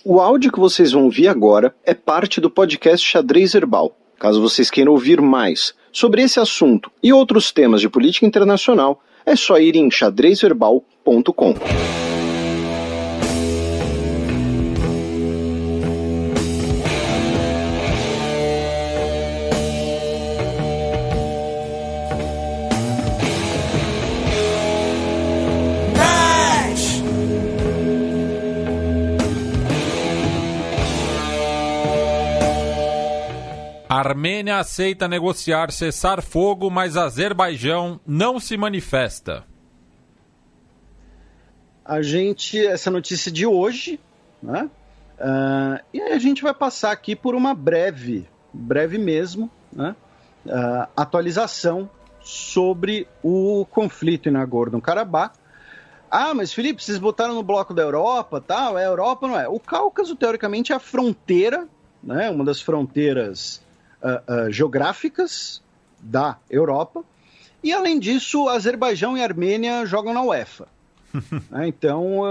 O áudio que vocês vão ouvir agora é parte do podcast Xadrez Herbal. Caso vocês queiram ouvir mais sobre esse assunto e outros temas de política internacional, é só ir em xadrezherbal.com. Armênia aceita negociar cessar-fogo, mas Azerbaijão não se manifesta. Essa notícia de hoje, né? E aí a gente vai passar aqui por uma breve mesmo, né? Atualização sobre o conflito em Nagorno-Karabakh. Mas Felipe, vocês botaram no bloco da Europa, tal? A Europa não é. O Cáucaso, teoricamente, é a fronteira, né? Uma das fronteiras geográficas da Europa, e além disso, Azerbaijão e Armênia jogam na UEFA. Então,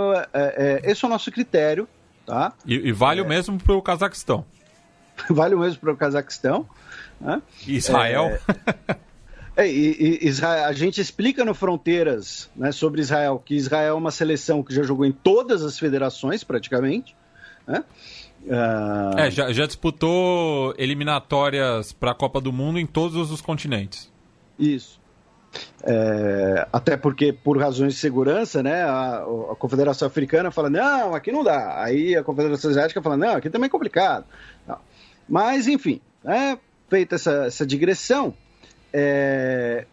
esse é o nosso critério. Tá? E vale o mesmo para o Cazaquistão. Vale o mesmo para o Cazaquistão. Né? Israel? A gente explica no Fronteiras, né, sobre Israel, que Israel é uma seleção que já jogou em todas as federações, praticamente, né? Já disputou eliminatórias para a Copa do Mundo em todos os continentes. Isso. Até porque, por razões de segurança, né, a Confederação Africana fala, não, aqui não dá. Aí a Confederação Asiática fala, não, aqui também é complicado. Não. Mas, enfim, feita essa digressão, é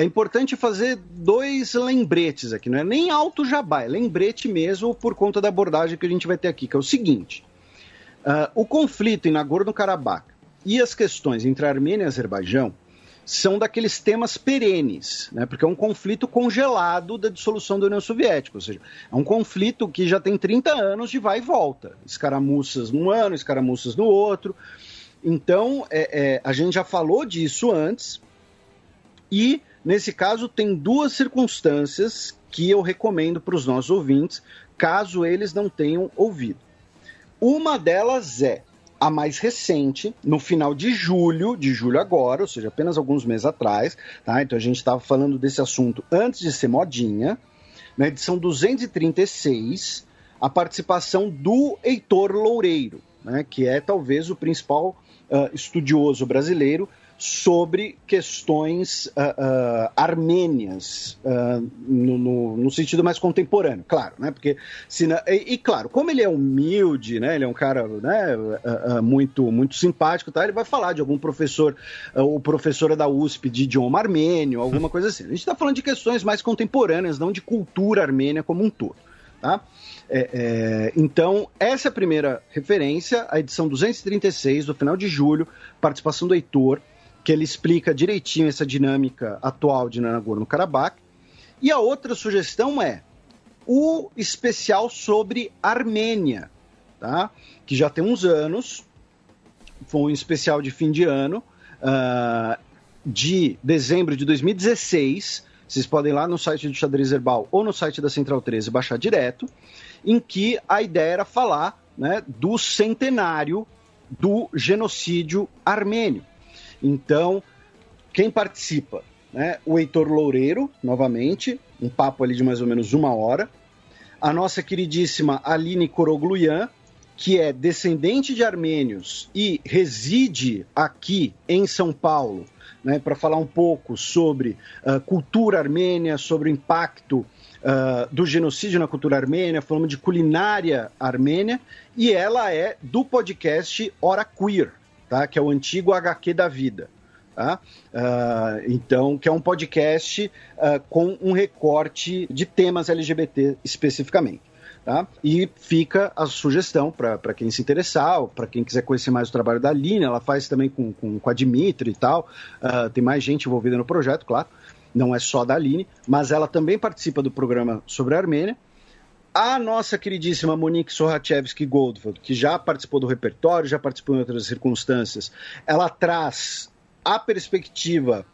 importante fazer dois lembretes aqui, não é nem alto jabá, é lembrete mesmo por conta da abordagem que a gente vai ter aqui, que é o seguinte: o conflito em Nagorno-Karabakh e as questões entre a Armênia e Azerbaijão são daqueles temas perenes, né, porque é um conflito congelado da dissolução da União Soviética, ou seja, é um conflito que já tem 30 anos de vai e volta, escaramuças num ano, escaramuças no outro. Então, a gente já falou disso antes, e nesse caso, tem duas circunstâncias que eu recomendo para os nossos ouvintes, caso eles não tenham ouvido. Uma delas é a mais recente, no final de julho agora, ou seja, apenas alguns meses atrás, tá? Então a gente estava falando desse assunto antes de ser modinha, na edição 236, a participação do Heitor Loureiro, né, que é talvez o principal estudioso brasileiro sobre questões armênias no sentido mais contemporâneo, claro, né? Porque claro, como ele é humilde, né? Ele é um cara, né, muito simpático, tá? Ele vai falar de algum professor ou professora da USP de idioma armênio, alguma coisa assim. A gente está falando de questões mais contemporâneas, não de cultura armênia como um todo, tá? Então, essa é a primeira referência, a edição 236, do final de julho, participação do Heitor, que ele explica direitinho essa dinâmica atual de Nagorno-Karabakh. E a outra sugestão é o especial sobre Armênia, tá? Que já tem uns anos, foi um especial de fim de ano, de dezembro de 2016, vocês podem ir lá no site do Xadrez Herbal ou no site da Central 13 baixar direto, em que a ideia era falar, né, do centenário do genocídio armênio. Então, quem participa? Né? O Heitor Loureiro, novamente, um papo ali de mais ou menos 1 hora. A nossa queridíssima Aline Korogluyan, que é descendente de armênios e reside aqui em São Paulo, né, para falar um pouco sobre cultura armênia, sobre o impacto do genocídio na cultura armênia, falando de culinária armênia, e ela é do podcast Hora Queer, tá? Que é o antigo HQ da vida. Tá? Então, que é um podcast com um recorte de temas LGBT especificamente. Tá? E fica a sugestão para quem se interessar, para quem quiser conhecer mais o trabalho da Aline, ela faz também com a Dimitri e tal, tem mais gente envolvida no projeto, claro, não é só da Aline, mas ela também participa do programa sobre a Armênia. A nossa queridíssima Monique Sorachevsky-Goldfeld, que já participou do repertório, já participou em outras circunstâncias, ela traz a perspectiva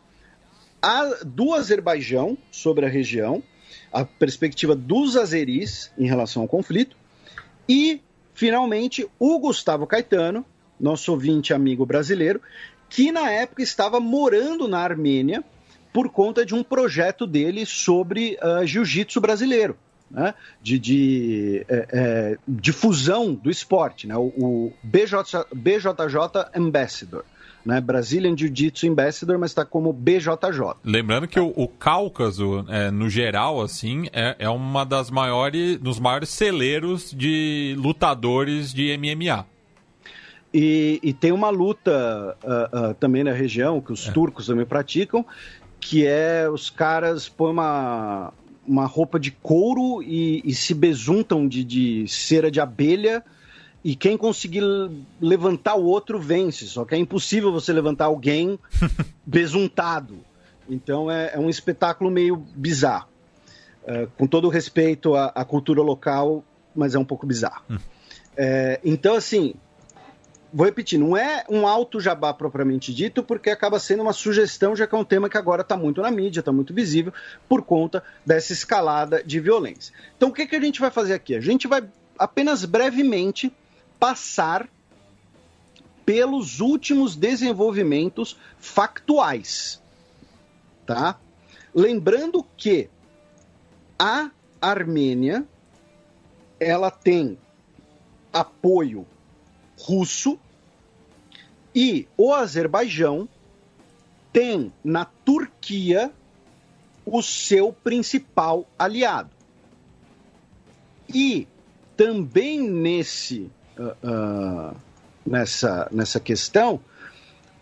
do Azerbaijão sobre a região, a perspectiva dos azeris em relação ao conflito, e finalmente, o Gustavo Caetano, nosso ouvinte amigo brasileiro, que na época estava morando na Armênia por conta de um projeto dele sobre jiu-jitsu brasileiro, né? De difusão do esporte, né? O BJJ Ambassador, né? Brazilian Jiu-Jitsu Ambassador, mas está como BJJ. Lembrando que o Cáucaso, no geral, assim, é uma dos maiores celeiros de lutadores de MMA. E tem uma luta também na região, que os turcos também praticam, que os caras põem uma roupa de couro e se besuntam de cera de abelha, e quem conseguir levantar o outro vence, só que é impossível você levantar alguém besuntado. Então é um espetáculo meio bizarro. Com todo o respeito à cultura local, mas é um pouco bizarro. Então, assim, vou repetir, não é um alto jabá propriamente dito, porque acaba sendo uma sugestão, já que é um tema que agora está muito na mídia, está muito visível, por conta dessa escalada de violência. Então, o que a gente vai fazer aqui? A gente vai apenas brevemente passar pelos últimos desenvolvimentos factuais, tá? Lembrando que a Armênia, ela tem apoio russo e o Azerbaijão tem na Turquia o seu principal aliado. E também nessa questão,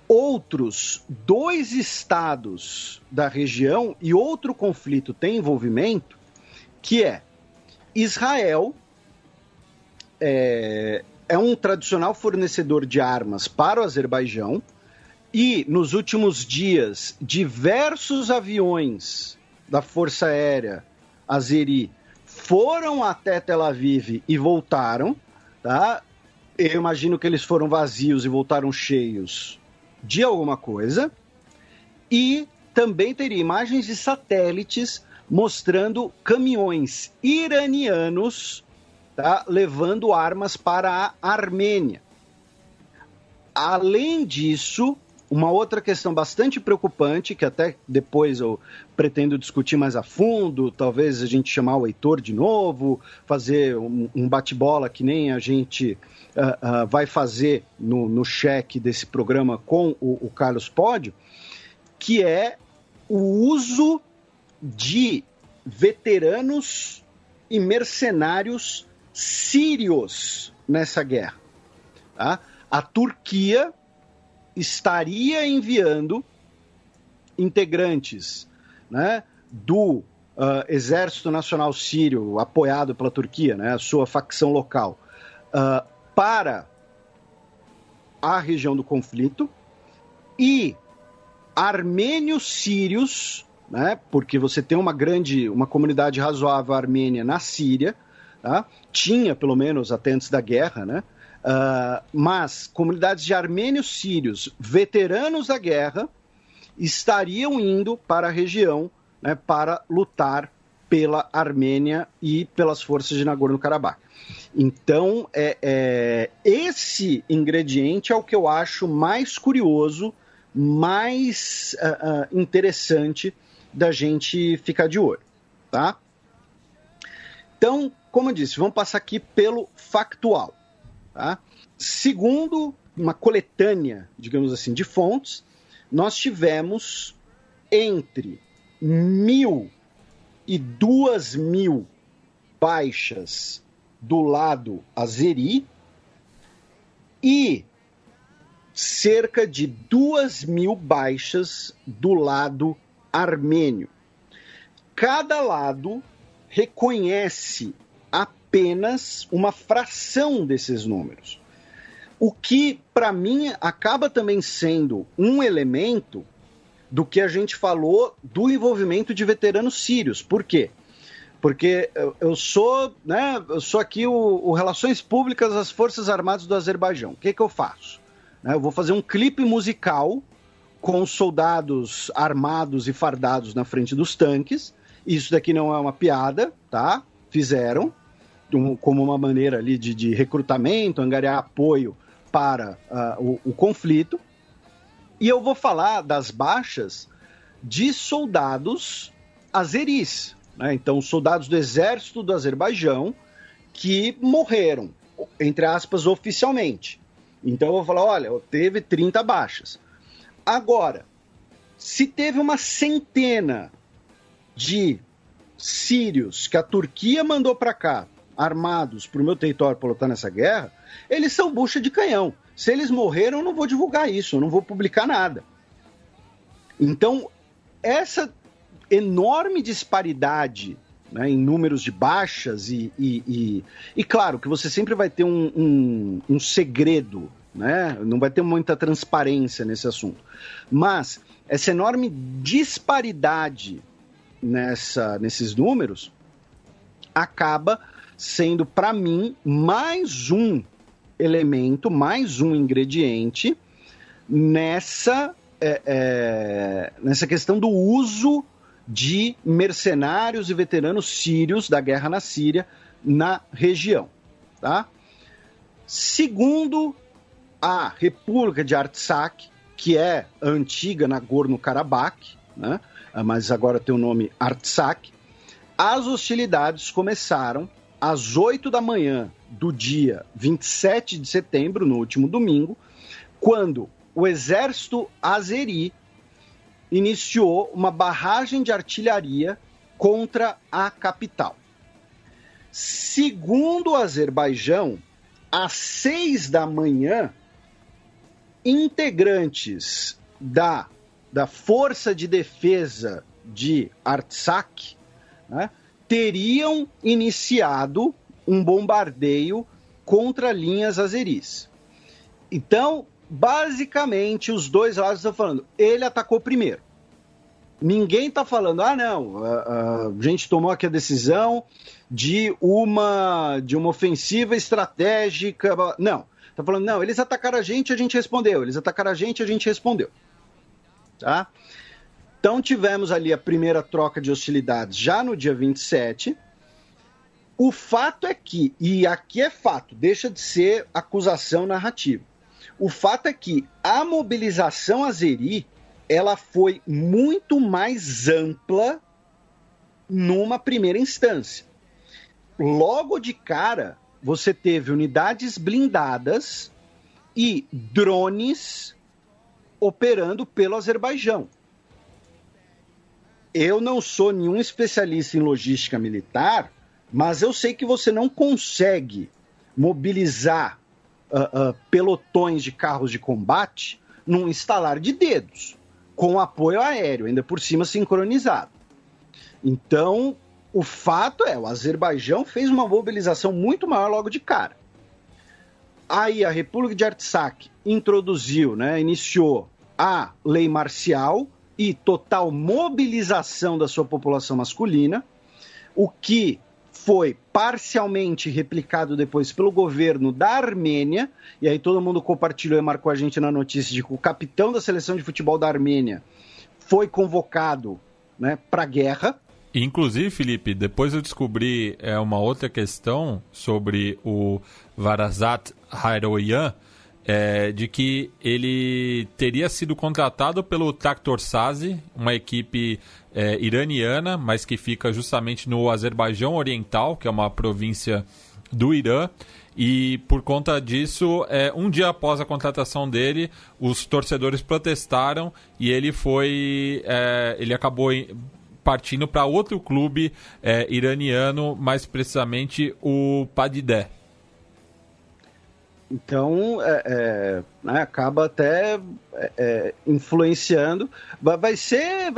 outros 2 estados da região e outro conflito tem envolvimento, que é Israel, é um tradicional fornecedor de armas para o Azerbaijão, e nos últimos dias diversos aviões da Força Aérea Azeri foram até Tel Aviv e voltaram, tá? Eu imagino que eles foram vazios e voltaram cheios de alguma coisa. E também teria imagens de satélites mostrando caminhões iranianos, tá, levando armas para a Armênia. Além disso, uma outra questão bastante preocupante, que até depois eu pretendo discutir mais a fundo, talvez a gente chamar o Heitor de novo, fazer um bate-bola que nem a gente vai fazer no cheque desse programa com o Carlos Pódio, que é o uso de veteranos e mercenários sírios nessa guerra. Tá? A Turquia estaria enviando integrantes, né, do Exército Nacional Sírio, apoiado pela Turquia, né, a sua facção local, para a região do conflito, e armênios sírios, né, porque você tem uma comunidade razoável armênia na Síria, tá? Tinha pelo menos até antes da guerra, né? Mas comunidades de armênios sírios, veteranos da guerra, estariam indo para a região, né, para lutar pela Armênia e pelas forças de Nagorno-Karabakh. Então, esse ingrediente é o que eu acho mais curioso, mais interessante da gente ficar de olho, tá? Então, como eu disse, vamos passar aqui pelo factual. Tá? Segundo uma coletânea, digamos assim, de fontes, nós tivemos entre 1.000 e 2.000 baixas do lado azeri e cerca de 2.000 baixas do lado armênio. Cada lado reconhece apenas uma fração desses números. O que, para mim, acaba também sendo um elemento do que a gente falou do envolvimento de veteranos sírios. Por quê? Porque eu sou aqui o Relações Públicas das Forças Armadas do Azerbaijão. O que eu faço? Eu vou fazer um clipe musical com soldados armados e fardados na frente dos tanques. Isso daqui não é uma piada, tá? Fizeram. como uma maneira ali de recrutamento, angariar apoio para o conflito. E eu vou falar das baixas de soldados azeris, né? Então, soldados do exército do Azerbaijão que morreram, entre aspas, oficialmente. Então, eu vou falar, olha, teve 30 baixas. Agora, se teve uma centena de sírios que a Turquia mandou para cá, armados para o meu território para lutar nessa guerra, eles são bucha de canhão. Se eles morreram, eu não vou divulgar isso, eu não vou publicar nada. Então, essa enorme disparidade, né, em números de baixas e claro que você sempre vai ter um segredo, né? Não vai ter muita transparência nesse assunto. Mas essa enorme disparidade nesses números acaba sendo, para mim, mais um elemento, mais um ingrediente nessa questão do uso de mercenários e veteranos sírios da guerra na Síria na região, tá? Segundo a República de Artsakh, que é a antiga Nagorno-Karabakh, né? Mas agora tem o nome Artsakh, as hostilidades começaram às 8 da manhã do dia 27 de setembro, no último domingo, quando o exército azeri iniciou uma barragem de artilharia contra a capital. Segundo o Azerbaijão, às 6 da manhã, integrantes da Força de Defesa de Artsakh, né, teriam iniciado um bombardeio contra linhas azeris. Então, basicamente, os dois lados estão falando, ele atacou primeiro. Ninguém está falando, não, a gente tomou aqui a decisão de uma ofensiva estratégica. Não, está falando, não, eles atacaram a gente respondeu. Eles atacaram a gente respondeu. Tá? Então, tivemos ali a primeira troca de hostilidades já no dia 27. O fato é que, e aqui é fato, deixa de ser acusação narrativa. O fato é que a mobilização azeri, ela foi muito mais ampla numa primeira instância. Logo de cara, você teve unidades blindadas e drones operando pelo Azerbaijão. Eu não sou nenhum especialista em logística militar, mas eu sei que você não consegue mobilizar pelotões de carros de combate num estalar de dedos, com apoio aéreo, ainda por cima sincronizado. Então, o fato é, o Azerbaijão fez uma mobilização muito maior logo de cara. Aí a República de Artsakh introduziu, né, iniciou a lei marcial e total mobilização da sua população masculina, o que foi parcialmente replicado depois pelo governo da Armênia, e aí todo mundo compartilhou e marcou a gente na notícia de que o capitão da seleção de futebol da Armênia foi convocado, né, para a guerra. Inclusive, Felipe, depois eu descobri uma outra questão sobre o Varazat Haroyan, de que ele teria sido contratado pelo Takhtor-Sazi, uma equipe iraniana, mas que fica justamente no Azerbaijão Oriental, que é uma província do Irã, e por conta disso, um dia após a contratação dele, os torcedores protestaram e ele acabou partindo para outro clube iraniano, mais precisamente o Padideh. Então, né, acaba até influenciando. Vai ser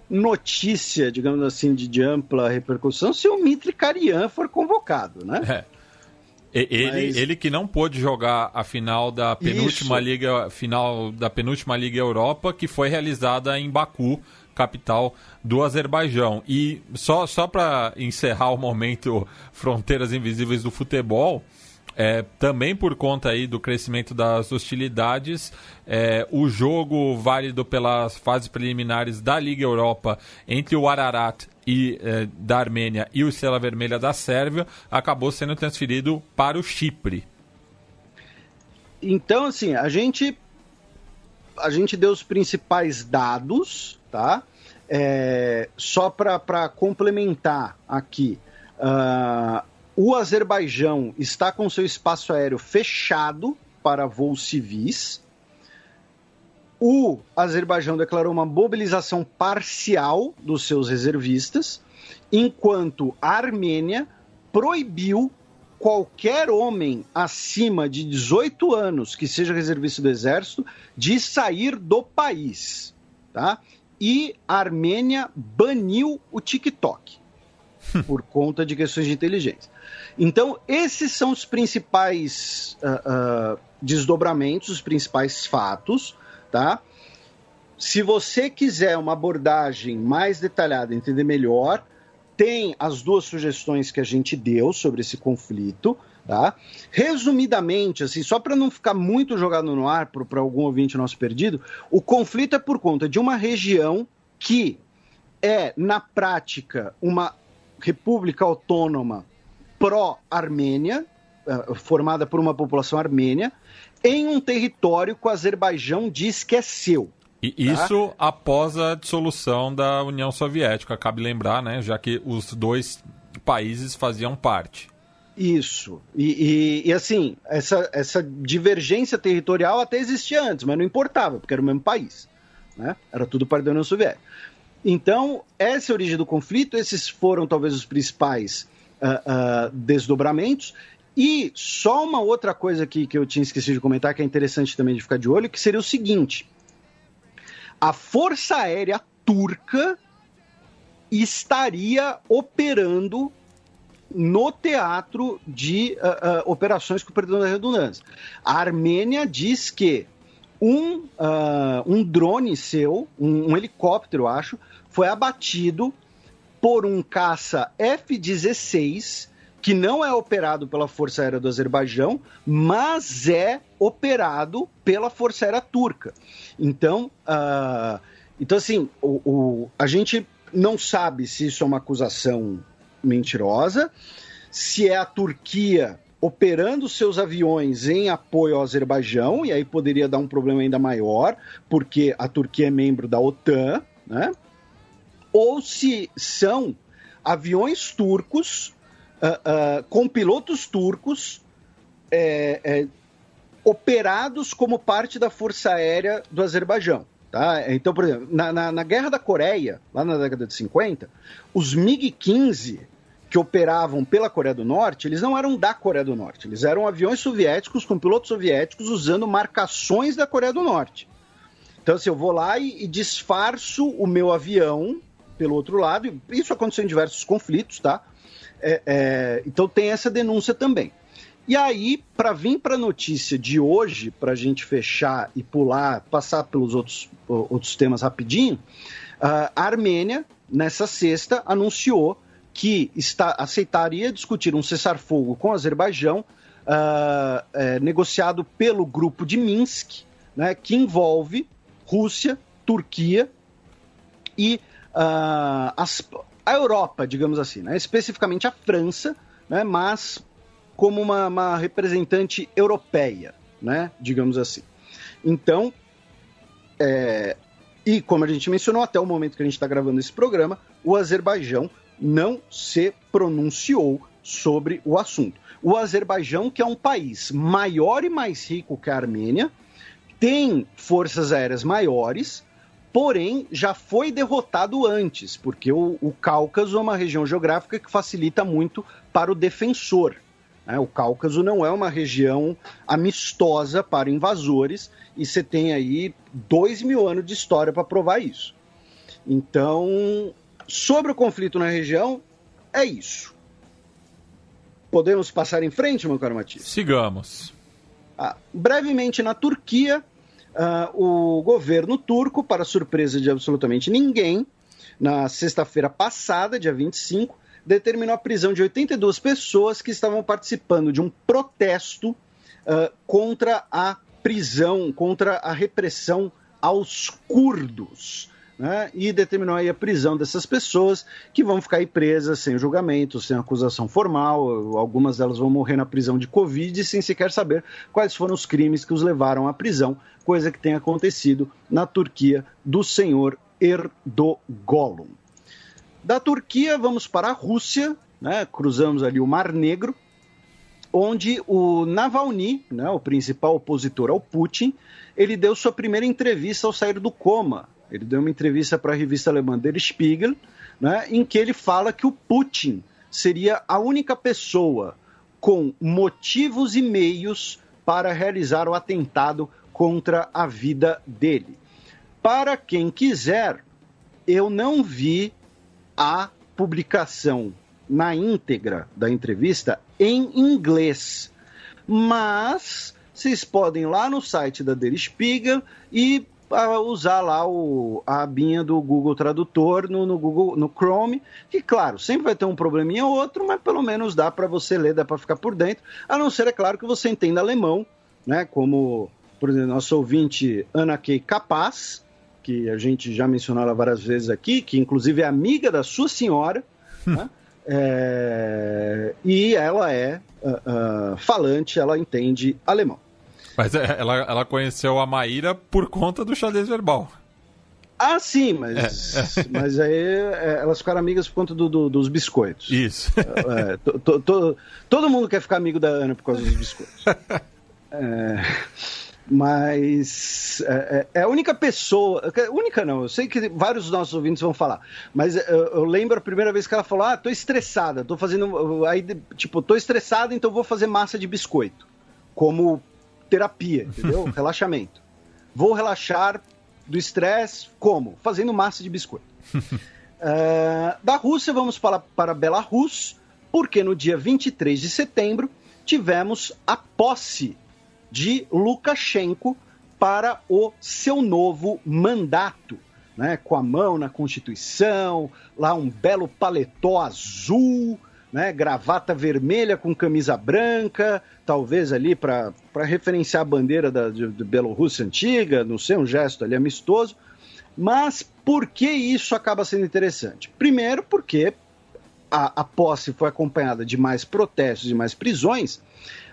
notícia, digamos assim, de ampla repercussão se o Mitri Karian for convocado, né? Ele que não pôde jogar a final da penúltima Liga Europa, que foi realizada em Baku, capital do Azerbaijão. E só para encerrar o momento Fronteiras Invisíveis do Futebol, também por conta aí do crescimento das hostilidades, o jogo válido pelas fases preliminares da Liga Europa entre o Ararat da Armênia e o Estrela Vermelha da Sérvia acabou sendo transferido para o Chipre. Então, assim, a gente deu os principais dados, tá? Só para complementar aqui, o Azerbaijão está com seu espaço aéreo fechado para voos civis. O Azerbaijão declarou uma mobilização parcial dos seus reservistas, enquanto a Armênia proibiu qualquer homem acima de 18 anos que seja reservista do Exército de sair do país, tá? E a Armênia baniu o TikTok por conta de questões de inteligência. Então, esses são os principais desdobramentos, os principais fatos, tá? Se você quiser uma abordagem mais detalhada, entender melhor, tem as duas sugestões que a gente deu sobre esse conflito, tá? Resumidamente, assim, só para não ficar muito jogado no ar para algum ouvinte nosso perdido, o conflito é por conta de uma região que é, na prática, uma república autônoma pró-armênia, formada por uma população armênia, em um território que o Azerbaijão diz que é seu. E isso após a dissolução da União Soviética, cabe lembrar, né? Já que os dois países faziam parte. Isso. E assim, essa divergência territorial até existia antes, mas não importava, porque era o mesmo país, né? Era tudo parte da União Soviética. Então, essa é a origem do conflito, esses foram talvez os principais desdobramentos. E só uma outra coisa aqui que eu tinha esquecido de comentar, que é interessante também de ficar de olho, que seria o seguinte: a Força Aérea Turca estaria operando no teatro de operações, com perdão da redundância. A Armênia diz que um drone seu, um helicóptero, acho, foi abatido por um caça F-16, que não é operado pela Força Aérea do Azerbaijão, mas é operado pela Força Aérea Turca. Então assim, a gente não sabe se isso é uma acusação mentirosa, se é a Turquia operando seus aviões em apoio ao Azerbaijão, e aí poderia dar um problema ainda maior, porque a Turquia é membro da OTAN, né? Ou se são aviões turcos com pilotos turcos operados como parte da Força Aérea do Azerbaijão. Tá? Então, por exemplo, na Guerra da Coreia, lá na década de 50, os MiG-15 que operavam pela Coreia do Norte, eles não eram da Coreia do Norte, eles eram aviões soviéticos com pilotos soviéticos usando marcações da Coreia do Norte. Então, assim, eu vou lá e disfarço o meu avião pelo outro lado, e isso aconteceu em diversos conflitos, tá? Então tem essa denúncia também. E aí, para vir para a notícia de hoje, para a gente fechar e passar pelos outros temas rapidinho, a Armênia, nessa sexta, anunciou que aceitaria discutir um cessar-fogo com o Azerbaijão, negociado pelo grupo de Minsk, né, que envolve Rússia, Turquia e a Europa, digamos assim, né, especificamente a França, né, mas como uma representante europeia, né, digamos assim. Então, e como a gente mencionou, até o momento que a gente está gravando esse programa, o Azerbaijão não se pronunciou sobre o assunto. O Azerbaijão, que é um país maior e mais rico que a Armênia, tem forças aéreas maiores, porém já foi derrotado antes, porque o Cáucaso é uma região geográfica que facilita muito para o defensor. O Cáucaso não é uma região amistosa para invasores, e você tem aí 2.000 anos de história para provar isso. Então, sobre o conflito na região, é isso. Podemos passar em frente, meu caro Matias? Sigamos. Brevemente, na Turquia, o governo turco, para surpresa de absolutamente ninguém, na sexta-feira passada, dia 25, determinou a prisão de 82 pessoas que estavam participando de um protesto contra a prisão, contra a repressão aos curdos, né, e determinou aí a prisão dessas pessoas que vão ficar aí presas sem julgamento, sem acusação formal. Algumas delas vão morrer na prisão de Covid sem sequer saber quais foram os crimes que os levaram à prisão, coisa que tem acontecido na Turquia do senhor Erdogan. Da Turquia vamos para a Rússia, né, cruzamos ali o Mar Negro, onde o Navalny, né, o principal opositor ao Putin, ele deu sua primeira entrevista ao sair do coma. Ele deu uma entrevista para a revista alemã Der Spiegel, né, em que ele fala que o Putin seria a única pessoa com motivos e meios para realizar o atentado contra a vida dele. Para quem quiser, eu não vi a publicação na íntegra da entrevista em inglês, mas vocês podem ir lá no site da Der Spiegel e usar lá a abinha do Google Tradutor no Chrome, que claro, sempre vai ter um probleminha ou outro, mas pelo menos dá para você ler, dá para ficar por dentro, a não ser, é claro, que você entenda alemão, né, como, por exemplo, nosso ouvinte Ana Kay Capaz, que a gente já mencionou ela várias vezes aqui, que inclusive é amiga da sua senhora, né? E ela é falante, ela entende alemão. Mas ela conheceu a Maíra por conta do xadrez verbal. Ah, sim, mas aí elas ficaram amigas por conta dos biscoitos. Isso. Todo mundo quer ficar amigo da Ana por causa dos biscoitos. Mas é a única pessoa, única não, eu sei que vários dos nossos ouvintes vão falar, mas eu lembro a primeira vez que ela falou, tô estressada, tô fazendo, aí tipo, tô estressada, então vou fazer massa de biscoito, como terapia, entendeu? Relaxamento. Vou relaxar do estresse, como? Fazendo massa de biscoito. Da Rússia vamos para Belarus, porque no dia 23 de setembro tivemos a posse de Lukashenko para o seu novo mandato, né? Com a mão na Constituição, lá um belo paletó azul, né? Gravata vermelha com camisa branca, talvez ali para referenciar a bandeira de Bielorrússia antiga, não sei, um gesto ali amistoso. Mas por que isso acaba sendo interessante? Primeiro porque a posse foi acompanhada de mais protestos e mais prisões,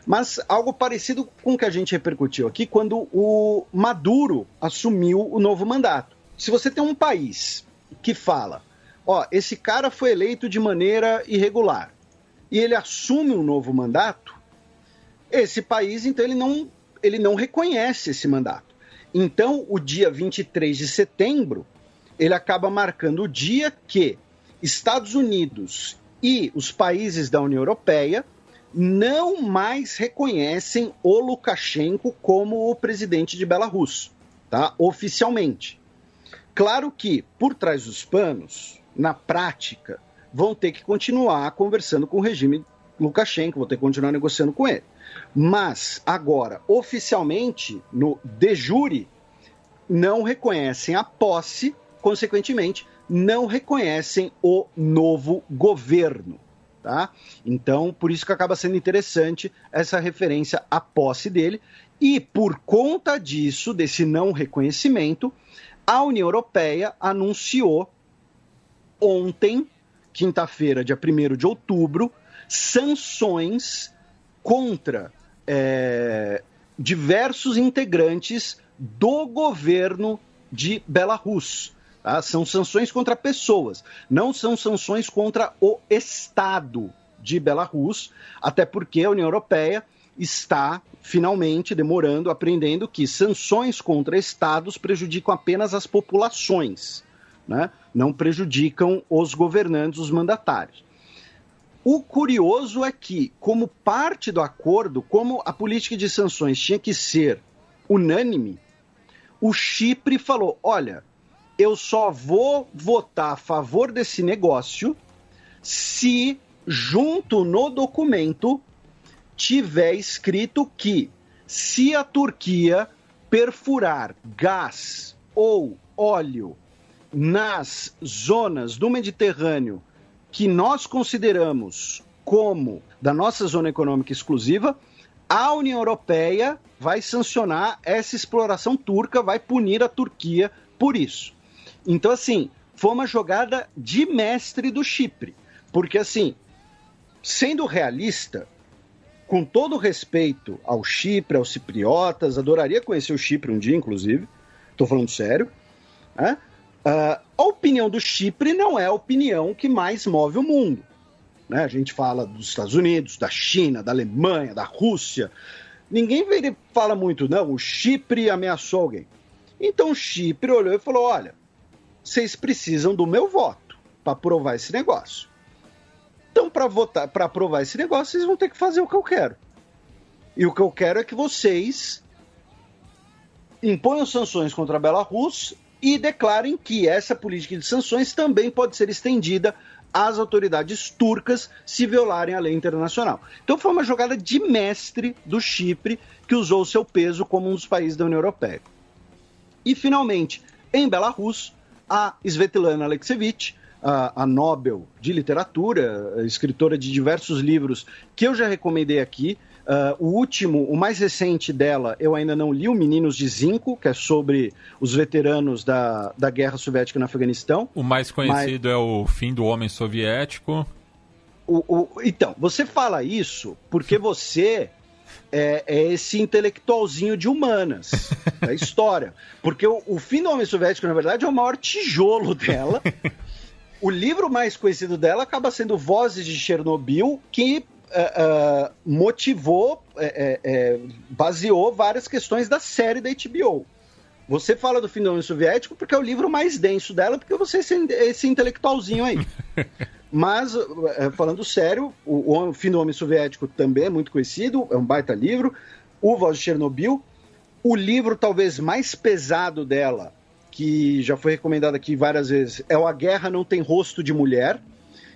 mas algo parecido com o que a gente repercutiu aqui quando o Maduro assumiu o novo mandato. Se você tem um país que fala, esse cara foi eleito de maneira irregular e ele assume um novo mandato, esse país, então, ele não reconhece esse mandato. Então, o dia 23 de setembro, ele acaba marcando o dia que Estados Unidos e os países da União Europeia não mais reconhecem o Lukashenko como o presidente de Belarus, tá? Oficialmente. Claro que, por trás dos panos, na prática, vão ter que continuar conversando com o regime Lukashenko, vão ter que continuar negociando com ele. Mas, agora, oficialmente, no de jure, não reconhecem a posse, consequentemente, não reconhecem o novo governo. Tá? Então, por isso que acaba sendo interessante essa referência à posse dele. E por conta disso, desse não reconhecimento, a União Europeia anunciou ontem, quinta-feira, dia 1º de outubro, sanções contra diversos integrantes do governo de Belarus. Tá? São sanções contra pessoas, não são sanções contra o Estado de Belarus, até porque a União Europeia está finalmente aprendendo que sanções contra Estados prejudicam apenas as populações, né? Não prejudicam os governantes, os mandatários. O curioso é que, como parte do acordo, como a política de sanções tinha que ser unânime, o Chipre falou, olha, eu só vou votar a favor desse negócio se, junto no documento, tiver escrito que, se a Turquia perfurar gás ou óleo nas zonas do Mediterrâneo que nós consideramos como da nossa zona econômica exclusiva, a União Europeia vai sancionar essa exploração turca, vai punir a Turquia por isso. Então, assim, foi uma jogada de mestre do Chipre. Porque, assim, sendo realista, com todo respeito ao Chipre, aos cipriotas, adoraria conhecer o Chipre um dia, inclusive, estou falando sério, né? A opinião do Chipre não é a opinião que mais move o mundo. Né? A gente fala dos Estados Unidos, da China, da Alemanha, da Rússia. Ninguém fala muito, não, o Chipre ameaçou alguém. Então o Chipre olhou e falou, olha, vocês precisam do meu voto para aprovar esse negócio. Então, para aprovar esse negócio, vocês vão ter que fazer o que eu quero. E o que eu quero é que vocês imponham sanções contra a Belarus e declarem que essa política de sanções também pode ser estendida às autoridades turcas se violarem a lei internacional. Então foi uma jogada de mestre do Chipre que usou o seu peso como um dos países da União Europeia. E, finalmente, em Belarus, a Svetlana Alexievich, a Nobel de Literatura, escritora de diversos livros que eu já recomendei aqui. O mais recente dela, eu ainda não li, o Meninos de Zinco, que é sobre os veteranos da Guerra Soviética no Afeganistão. O mais conhecido é O Fim do Homem Soviético. Então, você fala isso porque você é esse intelectualzinho de humanas da história. Porque o Fim do Homem Soviético, na verdade, é o maior tijolo dela. O livro mais conhecido dela acaba sendo Vozes de Chernobyl, que motivou, baseou várias questões da série da HBO. Você fala do Fim do Homem Soviético porque é o livro mais denso dela, porque você é esse intelectualzinho aí. Mas, falando sério, o Fim do Homem Soviético também é muito conhecido, é um baita livro. O Voz de Chernobyl, o livro talvez mais pesado dela, que já foi recomendado aqui várias vezes, é o A Guerra Não Tem Rosto de Mulher,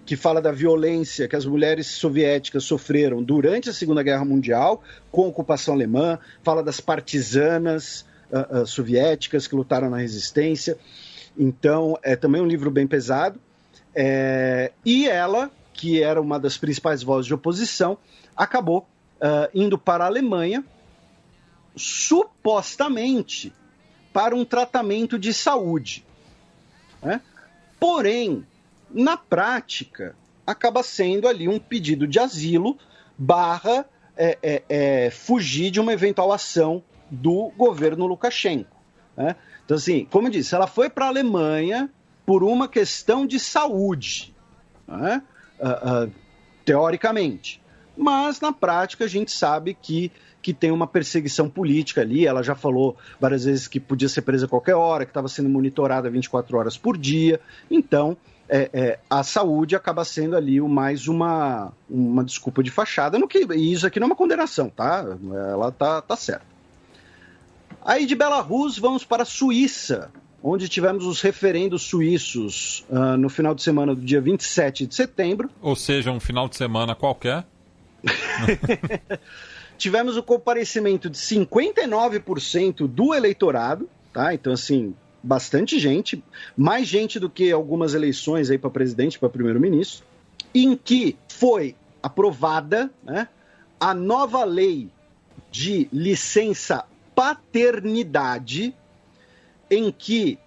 que fala da violência que as mulheres soviéticas sofreram durante a Segunda Guerra Mundial, com a ocupação alemã, fala das partisanas soviéticas que lutaram na resistência. Então, é também um livro bem pesado. E ela, que era uma das principais vozes de oposição, acabou indo para a Alemanha, supostamente para um tratamento de saúde. Né? Porém, na prática, acaba sendo ali um pedido de asilo / fugir de uma eventual ação do governo Lukashenko. Né? Então, assim, como eu disse, ela foi para a Alemanha por uma questão de saúde, né? Teoricamente. Mas, na prática, a gente sabe que tem uma perseguição política ali. Ela já falou várias vezes que podia ser presa a qualquer hora, que estava sendo monitorada 24 horas por dia. Então, a saúde acaba sendo ali mais uma desculpa de fachada. E isso aqui não é uma condenação, tá? Ela tá certa. Aí de Belarus, vamos para a Suíça, onde tivemos os referendos suíços no final de semana do dia 27 de setembro. Ou seja, um final de semana qualquer. Tivemos o comparecimento de 59% do eleitorado, tá? Então, assim, bastante gente, mais gente do que algumas eleições aí para presidente, para primeiro-ministro, em que foi aprovada, né, a nova lei de licença paternidade, em que,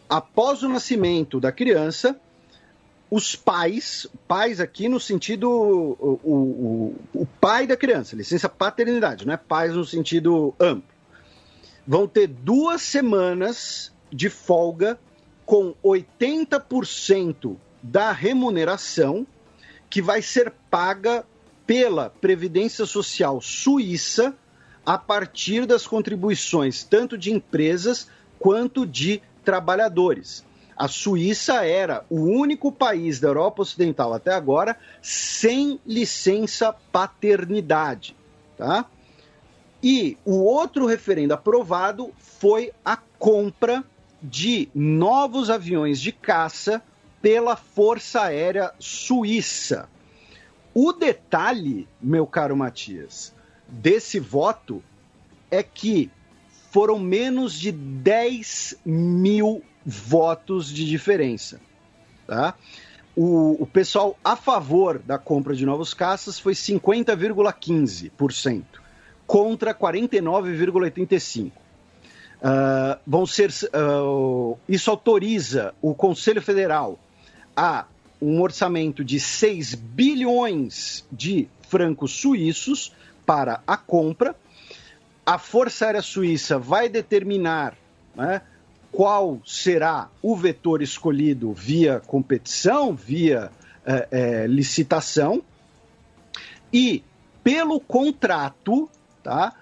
após o nascimento da criança, os pais aqui no sentido, o pai da criança, licença paternidade, não é pais no sentido amplo, vão ter 2 semanas de folga com 80% da remuneração que vai ser paga pela Previdência Social Suíça a partir das contribuições tanto de empresas quanto de trabalhadores. A Suíça era o único país da Europa Ocidental até agora sem licença paternidade, tá? E o outro referendo aprovado foi a compra de novos aviões de caça pela Força Aérea Suíça. O detalhe, meu caro Matias, desse voto é que foram menos de 10 mil votos de diferença. Tá? O pessoal a favor da compra de novos caças foi 50,15%, contra 49,85%. Isso autoriza o Conselho Federal a um orçamento de 6 bilhões de francos suíços para a compra. A Força Aérea Suíça vai determinar, né, qual será o vetor escolhido via competição, via licitação. E, pelo contrato, tá,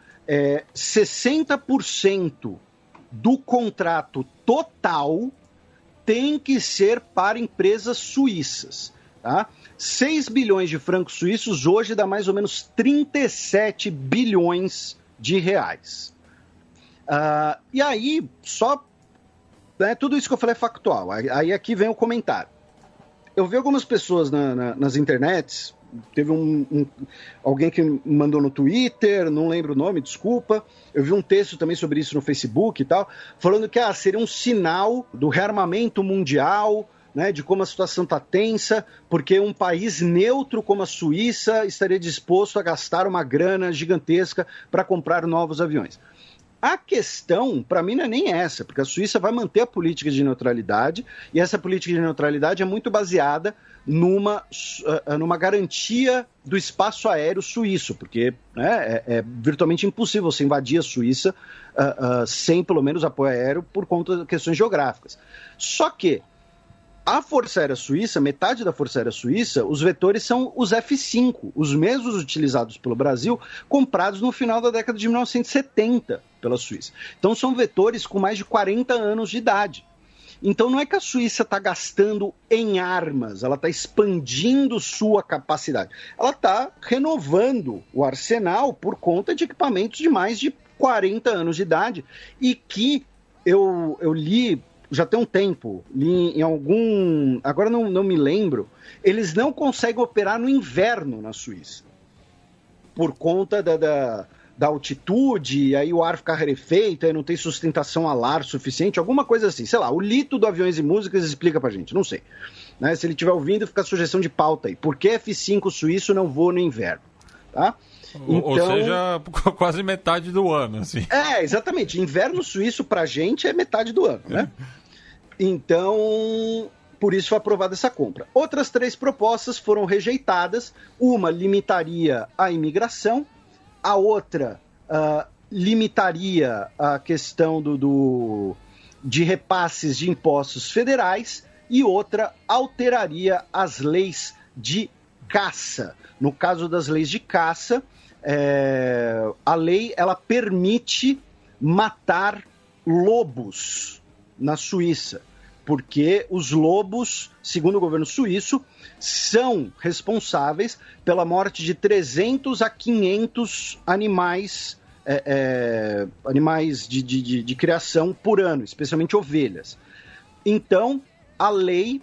60% do contrato total tem que ser para empresas suíças. Tá? 6 bilhões de francos suíços hoje dá mais ou menos 37 bilhões de reais. E aí, tudo isso que eu falei é factual. Aí aqui vem o comentário. Eu vi algumas pessoas nas internets, teve alguém que mandou no Twitter, não lembro o nome, desculpa. Eu vi um texto também sobre isso no Facebook e tal, falando que seria um sinal do rearmamento mundial, né, de como a situação está tensa, porque um país neutro como a Suíça estaria disposto a gastar uma grana gigantesca para comprar novos aviões. A questão, para mim, não é nem essa, porque a Suíça vai manter a política de neutralidade, e essa política de neutralidade é muito baseada numa garantia do espaço aéreo suíço, porque, né, é virtualmente impossível você invadir a Suíça sem, pelo menos, apoio aéreo por conta de questões geográficas. Só que a Força Aérea Suíça, metade da Força Aérea Suíça, os vetores são os F-5, os mesmos utilizados pelo Brasil, comprados no final da década de 1970 pela Suíça. Então são vetores com mais de 40 anos de idade. Então não é que a Suíça está gastando em armas, ela está expandindo sua capacidade. Ela está renovando o arsenal por conta de equipamentos de mais de 40 anos de idade e que eu li... Já tem um tempo, em algum... Agora não me lembro. Eles não conseguem operar no inverno na Suíça. Por conta da altitude, aí o ar fica rarefeito, aí não tem sustentação alar suficiente, alguma coisa assim. Sei lá, o Lito do Aviões e Músicas explica pra gente, não sei. Né? Se ele estiver ouvindo, fica a sugestão de pauta aí. Por que F-5 suíço não voa no inverno? Tá? Ou seja, quase metade do ano, assim. Exatamente. Inverno suíço pra gente é metade do ano, né? Então, por isso foi aprovada essa compra. Outras 3 propostas foram rejeitadas. Uma limitaria a imigração, a outra limitaria a questão de repasses de impostos federais e outra alteraria as leis de caça. No caso das leis de caça, a lei ela permite matar lobos na Suíça, porque os lobos, segundo o governo suíço, são responsáveis pela morte de 300 a 500 animais de criação por ano, especialmente ovelhas. Então, a lei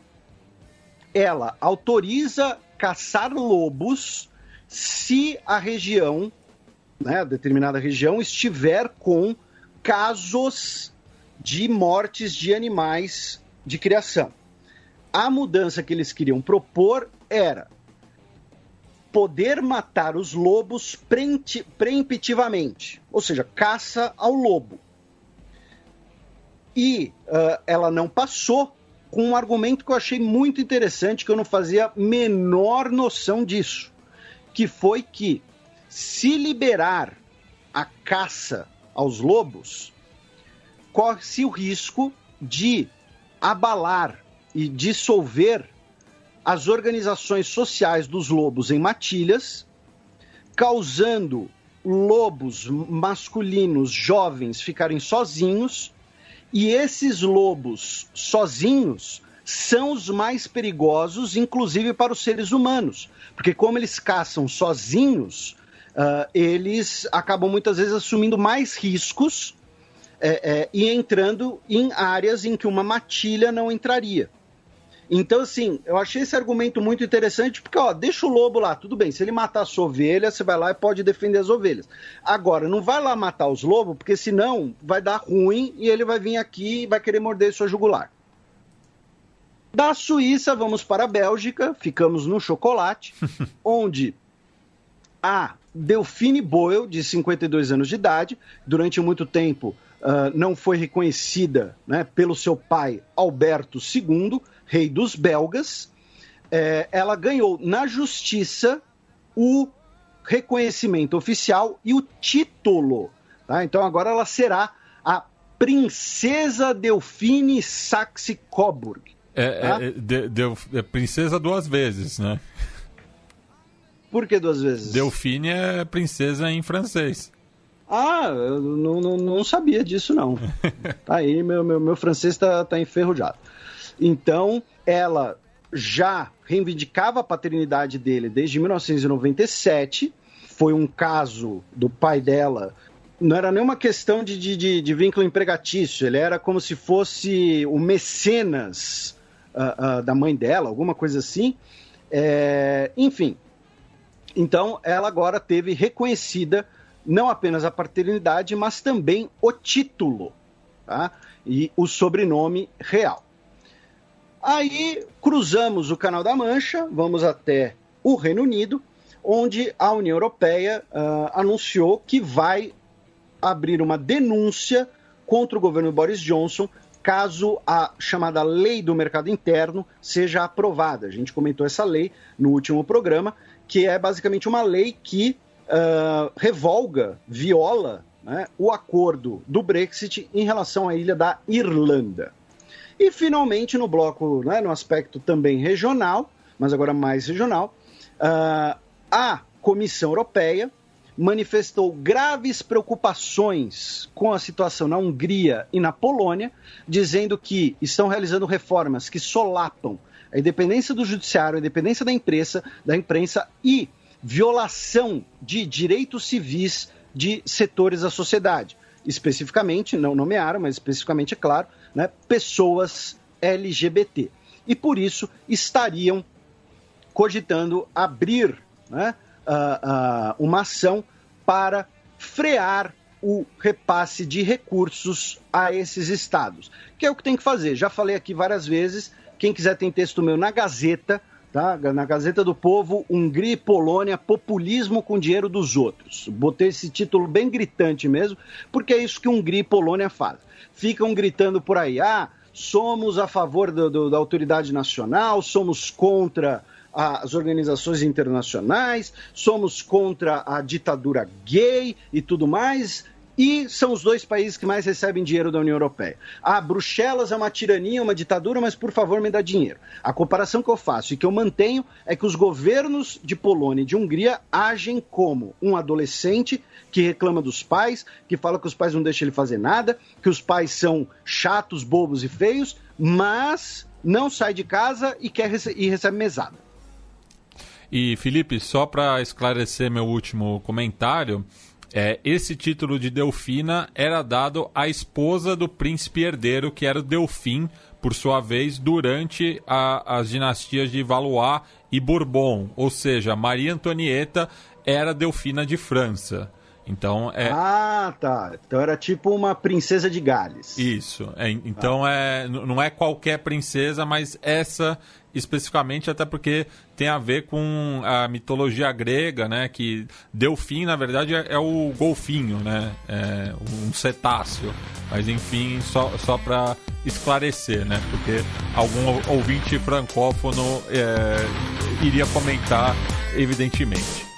ela autoriza caçar lobos se a região, né, a determinada região, estiver com casos de mortes de animais de criação. A mudança que eles queriam propor era poder matar os lobos preemptivamente, ou seja, caça ao lobo. E ela não passou com um argumento que eu achei muito interessante, que eu não fazia a menor noção disso, que foi que se liberar a caça aos lobos, corre-se o risco de abalar e dissolver as organizações sociais dos lobos em matilhas, causando lobos masculinos jovens ficarem sozinhos, e esses lobos sozinhos são os mais perigosos, inclusive para os seres humanos, porque como eles caçam sozinhos, eles acabam muitas vezes assumindo mais riscos e entrando em áreas em que uma matilha não entraria. Então, assim, eu achei esse argumento muito interessante, porque, deixa o lobo lá, tudo bem, se ele matar a sua ovelha, você vai lá e pode defender as ovelhas. Agora, não vai lá matar os lobos, porque senão vai dar ruim e ele vai vir aqui e vai querer morder sua jugular. Da Suíça, vamos para a Bélgica, ficamos no chocolate, onde a Delphine Boyle, de 52 anos de idade, durante muito tempo não foi reconhecida, né, pelo seu pai Alberto II, rei dos belgas. Ela ganhou na justiça o reconhecimento oficial e o título. Tá? Então agora ela será a Princesa Delphine Saxe-Coburg. Princesa duas vezes, né? Por que duas vezes? Delphine é princesa em francês. Ah, eu não sabia disso, não. Tá aí, meu francês tá enferrujado. Então, ela já reivindicava a paternidade dele desde 1997. Foi um caso do pai dela. Não era nenhuma questão de vínculo empregatício. Ele era como se fosse o mecenas da mãe dela, alguma coisa assim. Enfim. Então, ela agora teve reconhecida não apenas a paternidade, mas também o título, tá? E o sobrenome real. Aí, cruzamos o Canal da Mancha, vamos até o Reino Unido, onde a União Europeia anunciou que vai abrir uma denúncia contra o governo Boris Johnson caso a chamada Lei do Mercado Interno seja aprovada. A gente comentou essa lei no último programa, que é basicamente uma lei que revoga, viola, né, o acordo do Brexit em relação à ilha da Irlanda. E, finalmente, no bloco, né, no aspecto também regional, mas agora mais regional, a Comissão Europeia manifestou graves preocupações com a situação na Hungria e na Polônia, dizendo que estão realizando reformas que solapam a independência do judiciário, a independência da imprensa e violação de direitos civis de setores da sociedade. Especificamente, não nomearam, mas especificamente, é claro, né, pessoas LGBT. E por isso estariam cogitando abrir, né, uma ação para frear o repasse de recursos a esses estados, que é o que tem que fazer. Já falei aqui várias vezes, quem quiser tem texto meu na Gazeta, tá? Na Gazeta do Povo, Hungria e Polônia, populismo com dinheiro dos outros. Botei esse título bem gritante mesmo, porque é isso que Hungria e Polônia fazem. Ficam gritando por aí, somos a favor da autoridade nacional, somos contra as organizações internacionais, somos contra a ditadura gay e tudo mais, e são os dois países que mais recebem dinheiro da União Europeia. Bruxelas é uma tirania, uma ditadura, mas por favor me dá dinheiro. A comparação que eu faço e que eu mantenho é que os governos de Polônia e de Hungria agem como um adolescente que reclama dos pais, que fala que os pais não deixam ele fazer nada, que os pais são chatos, bobos e feios, mas não sai de casa e recebe mesada. E, Felipe, só para esclarecer meu último comentário, esse título de Delfina era dado à esposa do príncipe herdeiro, que era o Delfim, por sua vez, durante as dinastias de Valois e Bourbon. Ou seja, Maria Antonieta era Delfina de França. Então tá. Então era tipo uma princesa de Gales. Isso. Então não é qualquer princesa, mas essa especificamente, até porque tem a ver com a mitologia grega, né? Que Delfim, na verdade, é o golfinho, né? É um cetáceo. Mas, enfim, só para esclarecer, né? Porque algum ouvinte francófono iria comentar, evidentemente.